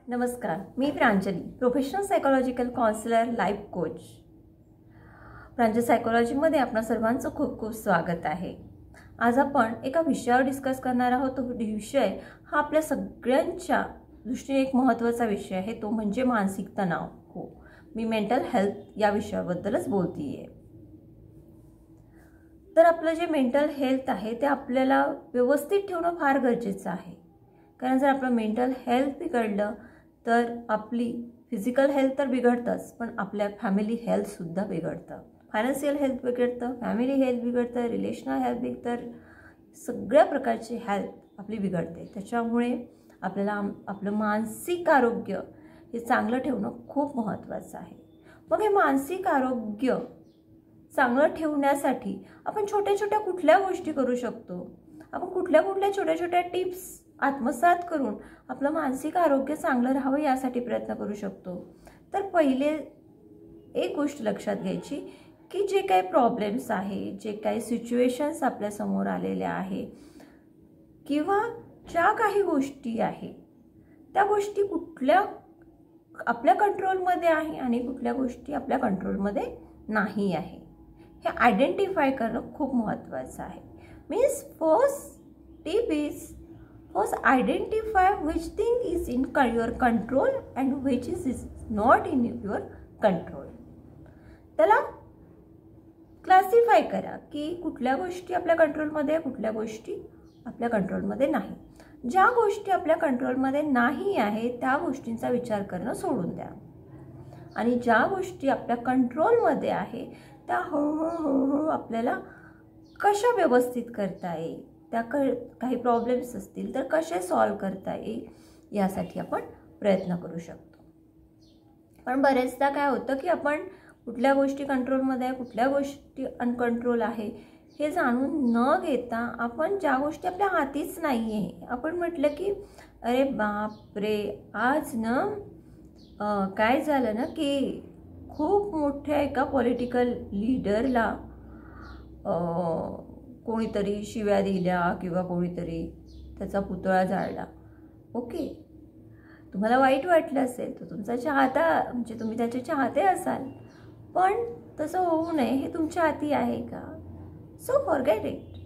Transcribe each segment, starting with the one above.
नमस्कार, मी Pranjali, professional psychological counsellor, life coach. Pranjal सायकोलॉजीमध्ये आपणा सर्वांचं खूप खूप स्वागत आहे. आज आपण एका विषयावर डिस्कस करणार आहोत. तो विषय हा आपल्या सगळ्यांच्या दृष्टीने एक महत्त्वाचा विषय आहे, तो म्हणजे मानसिक तणाव. हो, मी मेंटल हेल्थ या विषयाबद्दलच बोलतीये. तर आपलं जे मेंटल हेल्थ आहे ते आपल्याला व्यवस्थित ठेवणं फार गरजेचं आहे. कारण जर आपलं मेंटल हेल्थ बिघडलं तर आपली फिजिकल हेल्थ तर बिघडतंच, पण आपल्या फॅमिली हेल्थसुद्धा बिघडतं. फायनान्शियल हेल्थ बिघडतं, फॅमिली हेल्थ बिघडतं, रिलेशनल हेल्थ बिघडतं, सगळ्या प्रकारची हेल्थ आपली बिघडते. त्याच्यामुळे आपल्याला आपलं मानसिक आरोग्य हे चांगलं ठेवणं खूप महत्त्वाचं आहे. मग हे मानसिक आरोग्य चांगलं ठेवण्यासाठी आपण छोट्या छोट्या कुठल्या गोष्टी करू शकतो? आपण कुठल्या छोट्या छोट्या टिप्स आत्मसात करून आपलं मानसिक आरोग्य चांगलं राहावं यासाठी प्रयत्न करू शकतो? तर पहिले एक गोष्ट लक्षात घ्यायची की जे काही प्रॉब्लेम्स आहे, जे काही सिच्युएशन्स आपल्या समोर आलेल्या आहे किंवा ज्या काही गोष्टी आहे त्या गोष्टी कुठल्या आपल्या कंट्रोलमध्ये आहे आणि कुठल्या गोष्टी आपल्या कंट्रोलमध्ये नाही आहे हे आयडेंटिफाय करणं खूप महत्त्वाचं आहे. Means first tip is first identify which thing is in your control and which is not in your control. त्याला क्लासिफाय करा की कुठल्या गोष्टी आपल्या कंट्रोलमध्ये आहे, कुठल्या गोष्टी आपल्या कंट्रोलमध्ये नाही. ज्या गोष्टी आपल्या कंट्रोलमध्ये नाही आहे त्या गोष्टींचा विचार करणं सोडून द्या आणि ज्या गोष्टी आपल्या कंट्रोलमध्ये आहे त्या हळूहळू आपल्याला कशा व्यवस्थित करता येईल, त्या काही प्रॉब्लेम्स असतील तर कसे सॉल्व करता येईल यासाठी आपण प्रयत्न करू शकतो. पण बरेचदा काय होतं की आपण कुठल्या गोष्टी कंट्रोलमध्ये आहे, कुठल्या गोष्टी अनकंट्रोल आहे हे जाणून न घेता आपण ज्या गोष्टी आपल्या हातीच नाही आहे, आपण म्हटलं की अरे बाप रे, आज ना काय झालं ना की खूप मोठ्या एका पॉलिटिकल लीडरला कोणीतरी शिव्या दिल्या किंवा कोणीतरी त्याचा पुतळा जाळला. ओके, तुम्हाला वाईट वाटलं असेल तर तुमचा चाहता म्हणजे तुम्ही त्याचे चाहते असाल, पण तसं होऊ नये हे तुमच्या हाती आहे का? So forget it.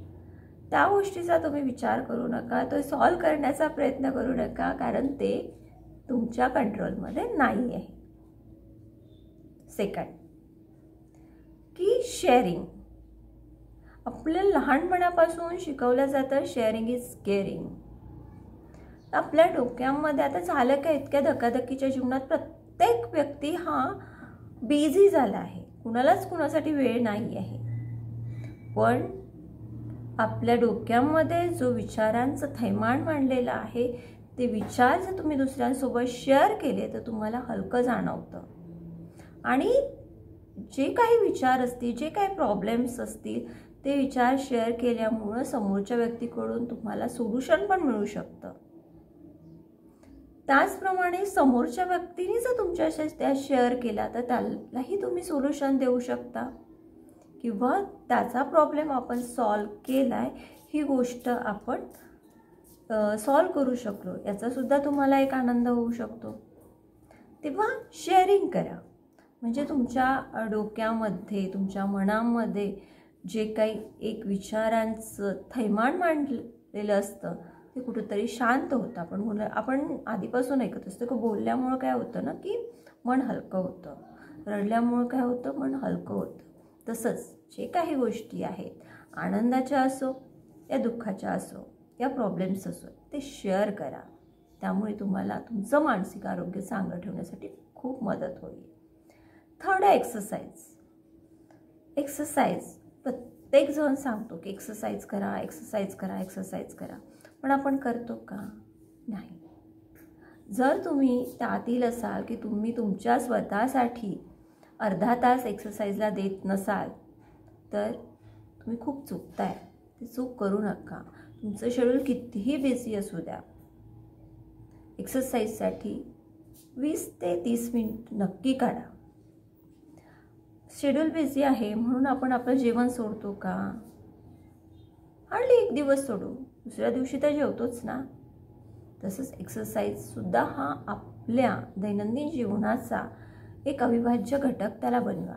त्या गोष्टीचा तुम्ही विचार करू नका, तो सॉल्व करण्याचा प्रयत्न करू नका, कारण ते तुमच्या कंट्रोलमध्ये नाही आहे. सेकंड की शेअरिंग. आपल्याला लहानपणापासून शिकवलं जातं शेअरिंग इज केअरिंग. आपल्या डोक्यामध्ये आता झालं का इतक्या धकाधकीच्या जीवनात प्रत्येक व्यक्ती हा बिझी झाला आहे, कुणालाच कुणासाठी वेळ नाही आहे. पण आपल्या डोक्यामध्ये जो विचारांचं थैमान मांडलेलं आहे ते विचार जर तुम्ही दुसऱ्यांसोबत शेअर केले तर तुम्हाला हलकं जाणवतं आणि जे काही विचार असतील, जे काही प्रॉब्लेम्स असतील ते विचार शेअर केल्यामुळं समोरच्या व्यक्तीकडून तुम्हाला सोल्युशन पण मिळू शकतं. त्याचप्रमाणे समोरच्या व्यक्तीने जर तुमच्याशी त्या शेअर केला तर त्यालाही तुम्ही सोल्युशन देऊ शकता किंवा त्याचा प्रॉब्लेम आपण सॉल्व केलाय ही गोष्ट आपण सॉल्व करू शकलो याचासुद्धा तुम्हाला एक आनंद होऊ शकतो. तेव्हा शेअरिंग करा, म्हणजे तुमच्या डोक्यामध्ये, तुमच्या मनामध्ये जे काही एक विचारांचं थैमान मांडलेलं असतं ते कुठेतरी शांत होतं. आपण आधीपासून ऐकत असतो की बोलल्यामुळं काय होतं ना की मन हलकं होतं, रडल्यामुळं काय होतं, मन हलकं होतं. तसंच जे काही गोष्टी आहेत, आनंदाच्या असो या दुःखाच्या असो या प्रॉब्लेम्स असो, ते शेअर करा. त्यामुळे तुम्हाला तुमचं मानसिक आरोग्य चांगलं ठेवण्यासाठी खूप मदत होईल. थर्ड आहे एक्सरसाइज. प्रत्येक जण सांगतो की एक्सरसाइज करा, एक्सरसाइज करा, एक्सरसाइज करा, पण आपण करतो का? नाही. जर तुम्ही त्यातील असाल की तुम्ही तुमच्या स्वतःसाठी अर्धा तास एक्सरसाइजला देत नसाल तर तुम्ही खूप चुकताय. ते चूक करू नका. तुमचं शेड्यूल कितीही बिझी असू द्या, एक्सरसाइजसाठी 20 ते 30 मिनिट नक्की काढा. शेड्यूल बिझी आहे म्हणून आपण आपलं जेवण सोडतो का? हार्डली एक दिवस सोडू, दुसऱ्या दिवशी तर जेवतोच ना. तसंच एक्सरसाइजसुद्धा हा आपल्या दैनंदिन जीवनाचा एक अविभाज्य घटक त्याला बनवा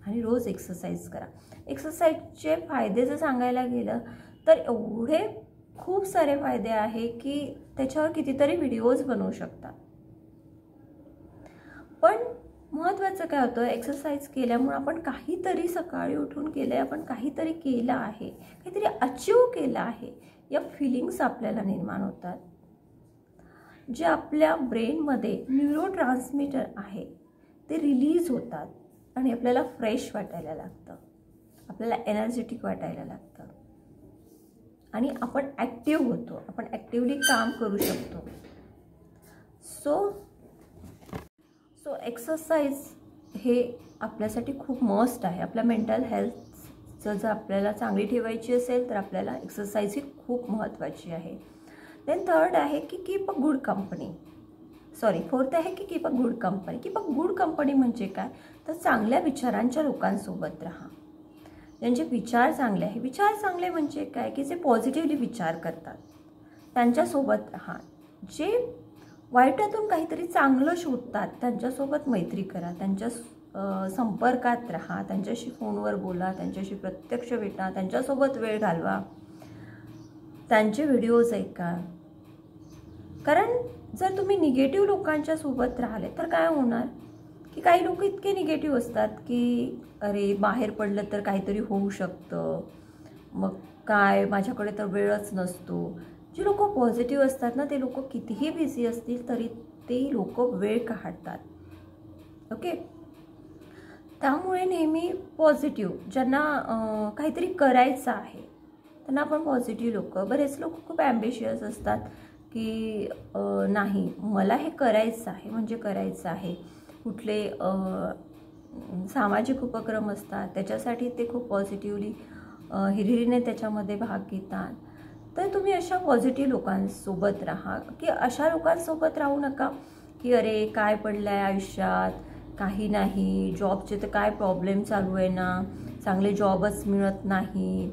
आणि रोज एक्सरसाइज करा. एक्सरसाइजचे फायदे जर सांगायला गेलं तर एवढे खूप सारे फायदे आहे की त्याच्यावर कितीतरी व्हिडिओज बनवू शकता. पण महत्त्वाचं काय होतं, एक्सरसाइज केल्यामुळे आपण काहीतरी सकाळी उठून केलं आपण काहीतरी केलं आहे, काहीतरी अचीव केलं आहे, या फिलिंग्स आपल्याला निर्माण होतात. जे आपल्या ब्रेनमध्ये न्यूरोट्रान्समीटर आहे ते रिलीज होतात आणि आपल्याला फ्रेश वाटायला लागतं, आपल्याला एनर्जेटिक वाटायला लागतं आणि आपण ॲक्टिव्ह होतो, आपण ॲक्टिवली काम करू शकतो. सो एक्सरसाइज हे आपल्यासाठी खूप मस्ट आहे. आपल्या मेंटल हेल्थ जर आपल्याला चांगली ठेवायची असेल तर आपल्याला एक्सरसाइज ही खूप महत्त्वाची आहे. देन थर्ड आहे की keep a good company. Fourth आहे की keep a good company. Keep a good company म्हणजे काय, तर चांगल्या विचारांच्या लोकांसोबत राहा, ज्यांचे विचार चांगले आहे. विचार चांगले म्हणजे काय, की जे पॉझिटिव्हली विचार करतात त्यांच्यासोबत राहा. जे वाईटातून काहीतरी चांगलं शोधतात त्यांच्यासोबत मैत्री करा, त्यांच्या संपर्कात राहा, त्यांच्याशी फोनवर बोला, त्यांच्याशी प्रत्यक्ष भेटा, त्यांच्यासोबत वेळ घालवा, त्यांचे व्हिडिओज ऐका. कारण जर तुम्ही निगेटिव्ह लोकांच्या सोबत राहिले तर काय होणार, की काही लोक इतके निगेटिव्ह असतात की अरे बाहेर पडलं तर काहीतरी होऊ शकतं, मग काय माझ्याकडे तर वेळच नसतो. जे लोक पॉझिटिव्ह असतात ना ते लोक कितीही बिझी असतील तरी ते लोक वेळ काढतात. ओके, त्यामुळे नेहमी पॉझिटिव्ह, ज्यांना काहीतरी करायचं आहे त्यांना आपण पॉझिटिव्ह लोक. बरेच लोक खूप ॲम्बिशियस असतात की नाही मला हे करायचं आहे म्हणजे करायचं आहे. कुठले सामाजिक उपक्रम असतात त्याच्यासाठी ते खूप पॉझिटिव्हली हिरिरीने त्याच्यामध्ये भाग घेतात. तर तुम्ही अशा पॉझिटिव्ह लोकांसोबत राहा, की अशा लोकांसोबत राहू नका की अरे काय पडलं आहे आयुष्यात, काही नाही, जॉबचे तर काय प्रॉब्लेम चालू आहे ना, चांगले जॉबच मिळत नाही,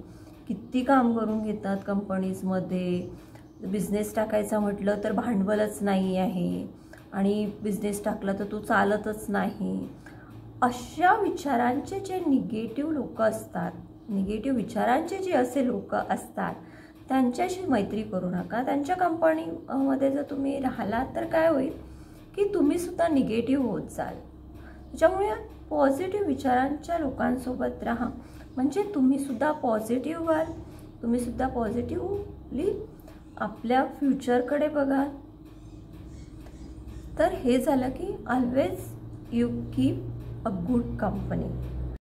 किती काम करून घेतात कंपनीजमध्ये, बिझनेस टाकायचा म्हटलं तर भांडवलच नाही आहे आणि बिझनेस टाकला तर तो चालतच नाही. अशा विचारांचे जे निगेटिव्ह लोक असतात, निगेटिव्ह विचारांचे जे असे लोक असतात त्यांच्याशी मैत्री करू नका. त्यांच्या कंपनीमध्ये जर तुम्ही राहिलात तर काय होईल की तुम्हीसुद्धा निगेटिव्ह होत जाल. त्याच्यामुळे पॉझिटिव्ह विचारांच्या लोकांसोबत राहा, म्हणजे तुम्हीसुद्धा पॉझिटिव्ह व्हाल, तुम्हीसुद्धा पॉझिटिव्हली आपल्या फ्युचरकडे बघाल. तर हे झालं की always you keep a good company.